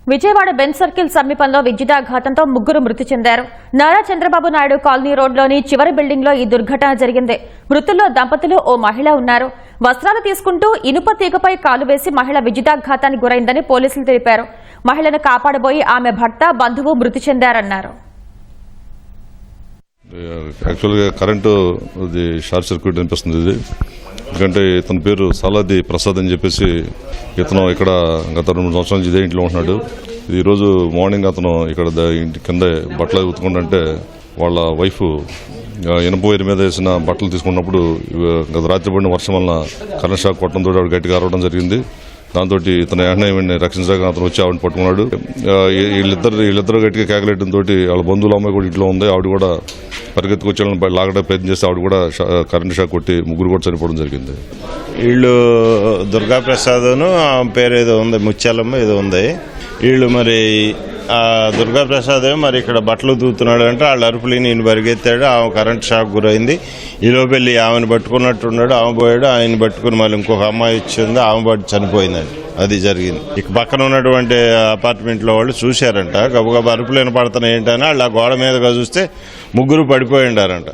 Vijayawada bench circle సమీపంలో విద్యుదాఘాతంతో ముగ్గురు మృతి చెందారు. నారా చంద్రబాబు నాయుడు కాలనీ రోడ్లోని చివరి బిల్డింగ్లో ఈ దుర్ఘటన జరిగింది. మృతుల్లో దంపతులు ఓ మహిళ ఉన్నారు. వస్త్రాలు తీసుకుంటూ ఇనుప తీగపై కాలు వేసి మహిళ విద్యుదాఘాతానికి గురైందని పోలీసులు తెలిపారు. మహిళను కాపాడబోయి ఆమె భర్త బంధువు మృతి చెందారన్నారు. యాక్చువల్గా కరెంటు షార్ట్ సర్క్యూట్ అనిపిస్తుంది. ఇది ఎందుకంటే ఇతని పేరు సాలాది ప్రసాద్ అని చెప్పేసి ఇతను ఇక్కడ గత 2-3 సంవత్సరాల నుంచి ఇదే ఇంట్లో ఉంటున్నాడు. ఈ రోజు మార్నింగ్ అతను ఇక్కడ ఇంటి కింద బట్టలు ఉతుకుంటుంటే వాళ్ళ వైఫ్ ఇనుప వైర్ మీద వేసిన బట్టలు తీసుకున్నప్పుడు గత రాత్రి పడిన వర్షం వలన కరెంట్ షాక్ కొట్టడంతో ఆవిడ గట్టిగా అరవడం జరిగింది. దాంతో ఇతను వెంటనే రక్షించగా అతను వచ్చి ఆవిడని పట్టుకున్నాడు. వీళ్ళిద్దరు గట్టిగా కేకలేయడంతో వాళ్ళ బంధువుల అమ్మాయి కూడా ఇంట్లో ఉంది. ఆవిడ కూడా పరిగెత్తుకొచ్చేయాలని లాగడానికి ప్రయత్నం చేస్తే ఆవిడ కూడా కరెంట్ షాక్ కొట్టి ముగ్గురు కూడా చనిపోవడం జరిగింది. వీళ్ళు దుర్గాప్రసాద్ను ఆమె పేరు ఏదో ఉంది, ముత్యాలమ్మ ఏదో ఉంది. వీళ్ళు మరి ఆ దుర్గాప్రసాద్ మరి ఇక్కడ బట్టలు దూతున్నాడు అంటే వాళ్ళ అరుపులిని ఈయన పరిగెత్తాడు. ఆమె కరెంట్ షాక్ గురైంది. ఈలోపు వెళ్ళి ఆమెను పట్టుకున్నట్టున్నాడు. ఆమె పోయాడు. ఆయన పట్టుకుని మళ్ళీ ఇంకొక అమ్మాయి వచ్చింది. ఆమె పట్టు చనిపోయిందండి. అది జరిగింది. ఇక పక్కన ఉన్నటువంటి అపార్ట్మెంట్ లో వాళ్ళు చూశారంట. గబగబా అరుపులు వినపడుతున్నాయి ఏంటని వాళ్ళు ఆ గోడ మీదగా చూస్తే ముగ్గురు పడిపోయి ఉండారంట.